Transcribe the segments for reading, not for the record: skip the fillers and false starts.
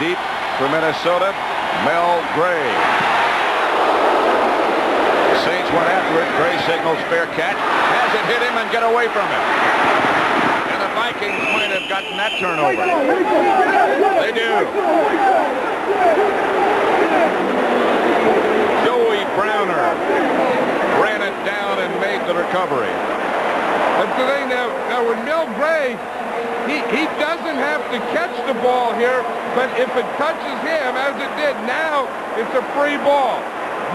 deep for Minnesota. Mel Gray. The Saints went after it. Gray signals fair catch. Has it hit him and get away from him. And the Vikings might have gotten that turnover. They do. Joey Browner ran it down and made the recovery. That's the thing now with Mel Gray, he doesn't have to catch the ball here, but if it touches him, as it did, now it's a free ball.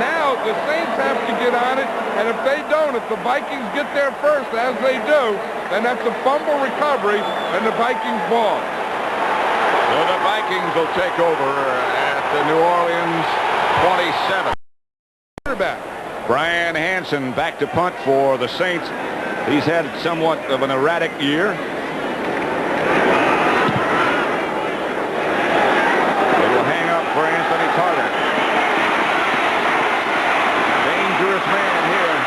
Now the Saints have to get on it, and if they don't, if the Vikings get there first, as they do, then that's a fumble recovery and the Vikings ball. So the Vikings will take over at the New Orleans 27. Quarterback Brian Hansen back to punt for the Saints. He's had somewhat of an erratic year. It will hang up for Anthony Carter. Dangerous man here.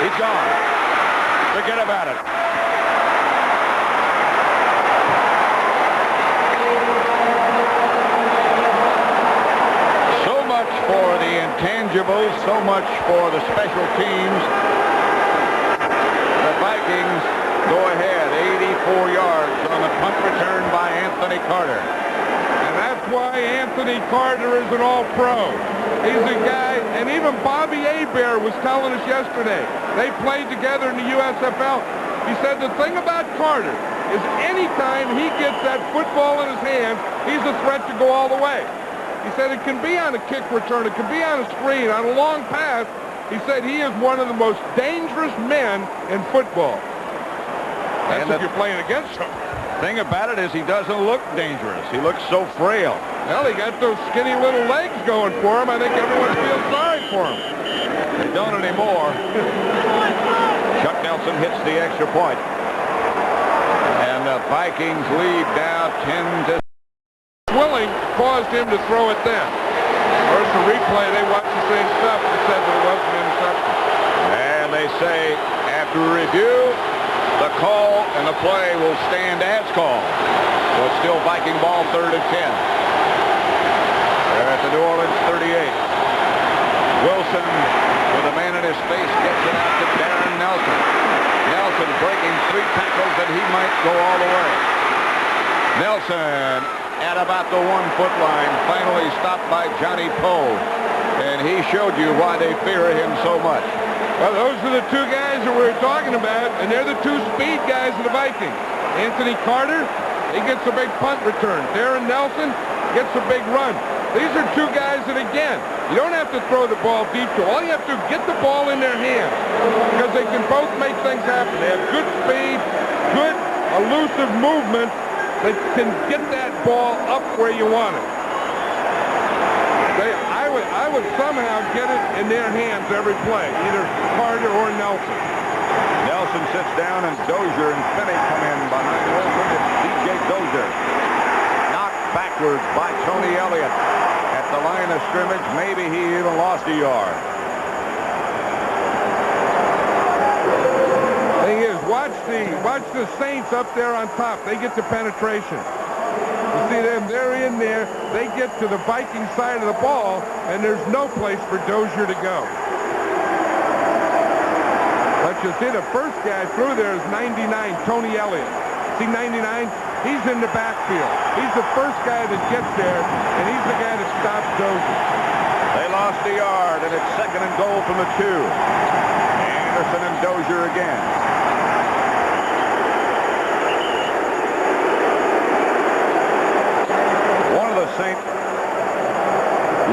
He's gone. Forget about it. So much for the intangibles, so much for the special teams. The Vikings go ahead 84 yards on the punt return by Anthony Carter. And that's why Anthony Carter is an all-pro. He's a guy, and even Bobby Hebert was telling us yesterday, they played together in the USFL. He said the thing about Carter is anytime he gets that football in his hand, he's a threat to go all the way. He said it can be on a kick return, it can be on a screen, on a long pass. He said he is one of the most dangerous men in football. That's if you're playing against him. Thing about it is he doesn't look dangerous. He looks so frail. Well, he got those skinny little legs going for him. I think everyone feels sorry for him. They don't anymore. Chuck Nelson hits the extra point. And the Vikings lead now 10-. Willing caused him to throw it then. First the replay, they watched the same stuff and said that it wasn't an interception. And they say after review, the call and the play will stand as called. So it's still Viking ball, 3rd and 10. They're at the New Orleans 38. Wilson, with a man in his face, gets it out to Darren Nelson. Nelson breaking 3 tackles and he might go all the way. Nelson at about the 1-foot line, finally stopped by Johnny Poe. And he showed you why they fear him so much. Well, those are the 2 guys that we were talking about, and they're the 2 speed guys of the Vikings. Anthony Carter, he gets a big punt return. Darren Nelson gets a big run. These are 2 guys that, again, you don't have to throw the ball deep to. All you have to do is get the ball in their hands because they can both make things happen. They have good speed, good elusive movement that can get that ball up where you want it. I would somehow get it in their hands every play, either Carter or Nelson. Nelson sits down and Dozier and Finney come in behind Wilson. It's D.J. Dozier. Knocked backwards by Tony Elliott at the line of scrimmage. Maybe he even lost a yard. Thing is, watch the Saints up there on top. They get the penetration. You see them, they're in there. They get to the Viking side of the ball, and there's no place for Dozier to go. But you see the first guy through there is 99, Tony Elliott. See 99? He's in the backfield. He's the first guy that gets there, and he's the guy that stops Dozier. They lost a yard, and it's 2nd and goal from the 2. Anderson and Dozier again. Saint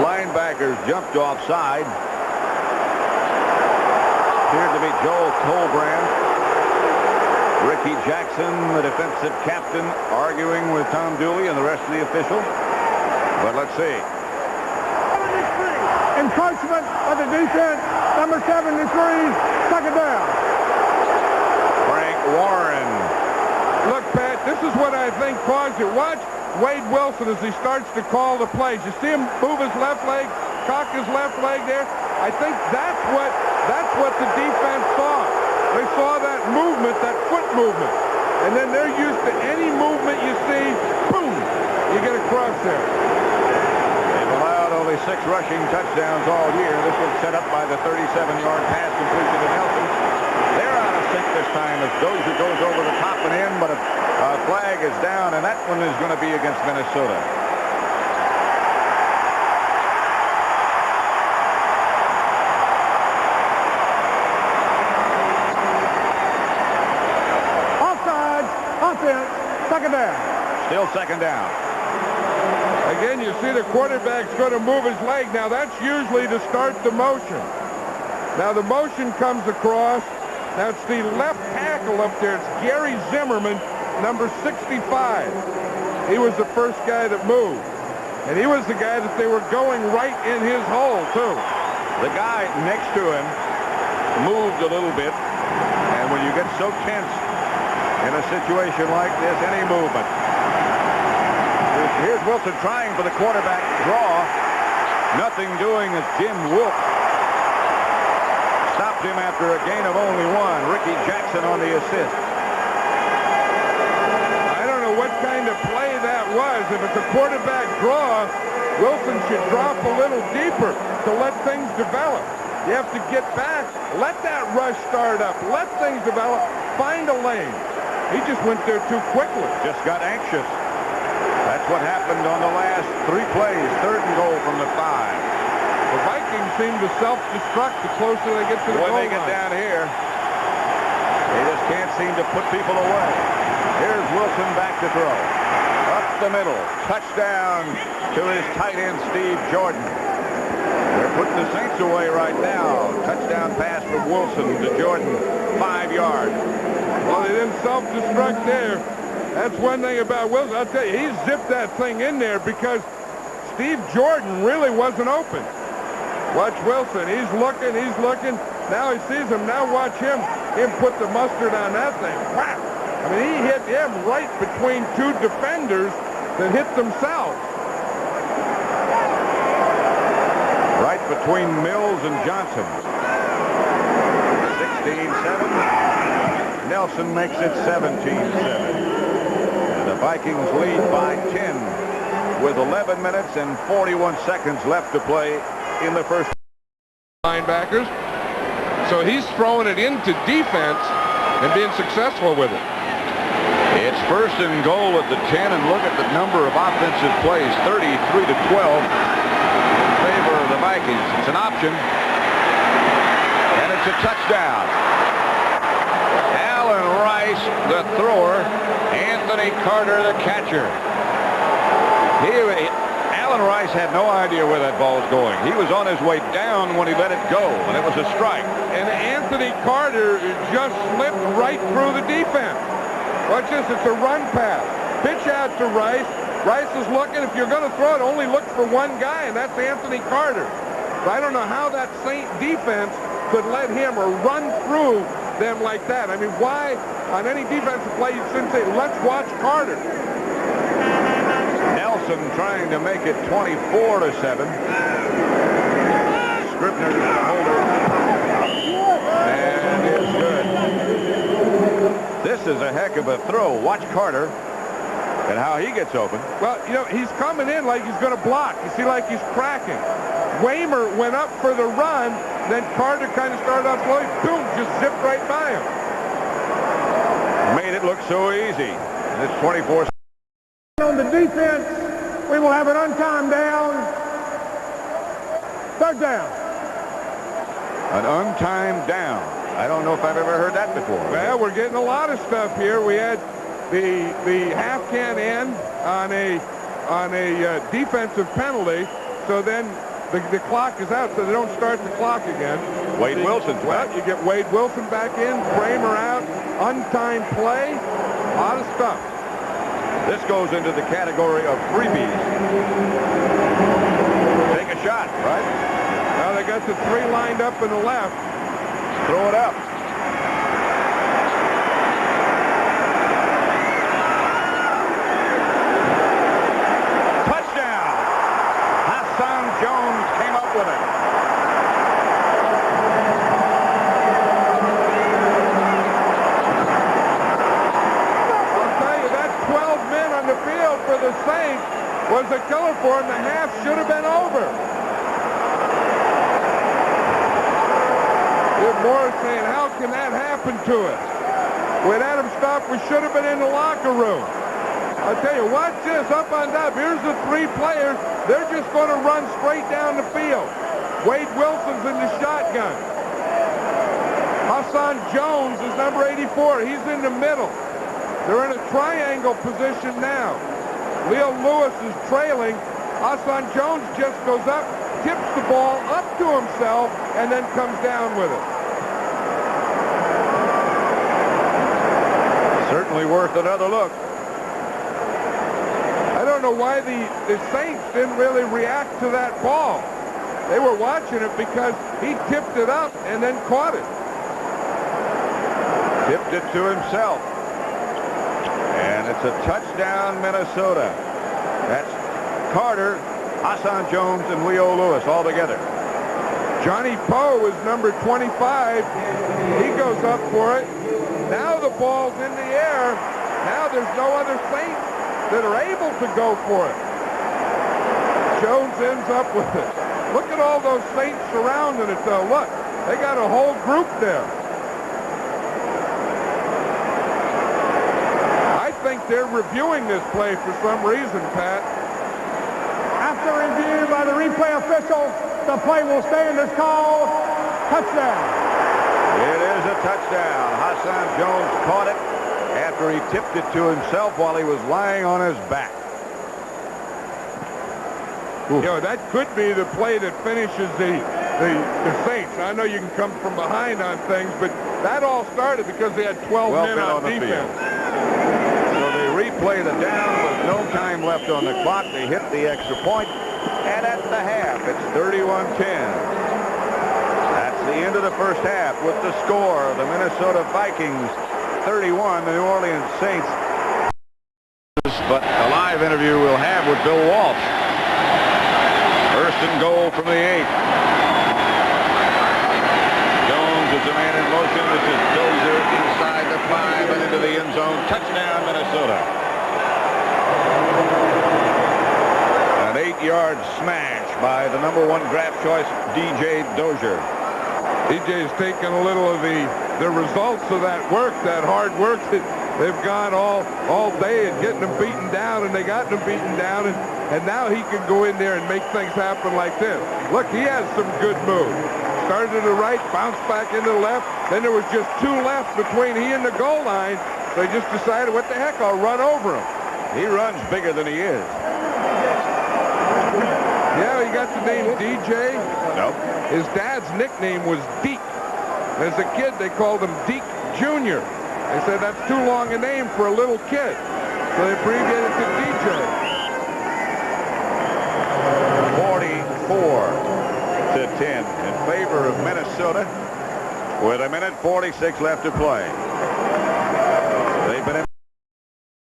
linebackers jumped offside. Appeared to be Joel Colbrand. Ricky Jackson, the defensive captain, arguing with Tom Dooley and the rest of the officials. But let's see. Encroachment of the defense, number 73, 2nd down. Frank Warren. Look, Pat, this is what I think caused it. Watch Wade Wilson as he starts to call the plays. You see him move his left leg, cock his left leg there. I think that's what the defense saw. They saw that movement, that foot movement. And then they're used to any movement you see, boom, you get across there. only 6 rushing touchdowns all year. This was set up by the 37-yard pass completion to Nelson. They're out of sync this time as Dozier goes over the top and in, but a flag is down, and that one is going to be against Minnesota. Offside. Offense. Second down. Still second down. Again, you see the quarterback's going to move his leg. Now, that's usually to start the motion. Now, the motion comes across. Now, it's the left tackle up there. It's Gary Zimmerman, number 65. He was the first guy that moved. And he was the guy that they were going right in his hole, too. The guy next to him moved a little bit. And when you get so tense in a situation like this, any movement. Here's Wilson trying for the quarterback draw. Nothing doing as Jim Wilk stopped him after a gain of only 1. Ricky Jackson on the assist. I don't know what kind of play that was. If it's a quarterback draw, Wilson should drop a little deeper to let things develop. You have to get back, let that rush start up, let things develop, find a lane. He just went there too quickly. Just got anxious. That's what happened on the last 3 plays. 3rd and goal from the 5. The Vikings seem to self-destruct the closer they get to the goal line. When they get down here, they just can't seem to put people away. Here's Wilson back to throw. Up the middle. Touchdown to his tight end, Steve Jordan. They're putting the Saints away right now. Touchdown pass from Wilson to Jordan. 5 yards. Well, they didn't self-destruct there. That's one thing about Wilson. I'll tell you, he zipped that thing in there because Steve Jordan really wasn't open. Watch Wilson. He's looking. He's looking. Now he sees him. Now watch him put the mustard on that thing. Whap! I mean, he hit him right between 2 defenders that hit themselves. Right between Mills and Johnson. 16-7. Nelson makes it 17-7. The Vikings lead by 10 with 11 minutes and 41 seconds left to play in the first. Linebackers. So he's throwing it into defense and being successful with it. It's 1st and goal at the 10, and look at the number of offensive plays, 33-12 in favor of the Vikings. It's an option, and it's a touchdown. Alan Rice, the thrower. Anthony Carter, the catcher. Alan Rice had no idea where that ball was going. He was on his way down when he let it go, and it was a strike. And Anthony Carter just slipped right through the defense. Watch this. It's a run pass. Pitch out to Rice. Rice is looking. If you're going to throw it, only look for one guy, and that's Anthony Carter. So I don't know how that Saint defense could let him or run through them like that. I mean, why on any defensive play you shouldn't say, let's watch Carter. Nelson trying to make it 24-7. Scribner's holder. And it's good. This is a heck of a throw. Watch Carter and how he gets open. Well, you know, he's coming in like he's going to block. You see, like he's cracking. Waymer went up for the run, then Carter kind of started off slowly. Boom, just zipped right by him. Made it look so easy. It's 24. On the defense, we will have an untimed down. 3rd down. An untimed down. I don't know if I've ever heard that before. Well, we're getting a lot of stuff here. We had the half can end on a defensive penalty, so then the clock is out, so they don't start the clock again. Wade Wilson's well, back. You get Wade Wilson back in, Kramer out, untimed play, a lot of stuff. This goes into the category of freebies. Take a shot, right? Now they got the 3 lined up in the left. Throw it up. Touchdown! Hassan Jones came up with it. I'll tell you, that 12 men on the field for the Saints was a killer for him. The half should have been over. Moore saying, how can that happen to us? When Adam stopped, we should have been in the locker room. I'll tell you, watch this up on top. Here's the three players. They're just going to run straight down the field. Wade Wilson's in the shotgun. Hassan Jones is number 84. He's in the middle. They're in a triangle position now. Leo Lewis is trailing. Hassan Jones just goes up, tips the ball up to himself, and then comes down with it. Certainly worth another look. I don't know why the Saints didn't really react to that ball. They were watching it because he tipped it up and then caught it. Tipped it to himself. And it's a touchdown, Minnesota. That's Carter, Hassan Jones, and Leo Lewis all together. Johnny Poe is number 25. He goes up for it. Now the ball's in the air. Now there's no other Saints that are able to go for it. Jones ends up with it. Look at all those Saints surrounding it, though. Look, they got a whole group there. I think they're reviewing this play for some reason, Pat. After review by the replay official, the play will stand as called touchdown. It is a touchdown. Hassan Jones caught it after he tipped it to himself while he was lying on his back. You know, that could be the play that finishes the Saints. I know you can come from behind on things, but that all started because they had 12 men on defense. So they replay the down with no time left on the clock. They hit the extra point, and at the half, it's 31-10. That's the end of the first half with the score of the Minnesota Vikings 31, the New Orleans Saints. But a live interview we'll have with Bill Walsh. First and goal from the 8. Jones is the man in motion. This is Dozier inside the 5 and into the end zone. Touchdown, Minnesota. An 8-yard smash by the number 1 draft choice, DJ Dozier. DJ's taken a little of the results of that work, that hard work that they've gone all day and getting them beaten down, and they got them beaten down, and now he can go in there and make things happen like this. Look, he has some good moves. Started to the right, bounced back into the left, then there was just 2 left between he and the goal line. They just decided, what the heck, I'll run over him. He runs bigger than he is. Yeah, he got the name DJ. Nope. His dad's nickname was Deke. As a kid, they called him Deke Jr. They said that's too long a name for a little kid, so they abbreviated it to DJ. 44-10 in favor of Minnesota with 1:46 left to play.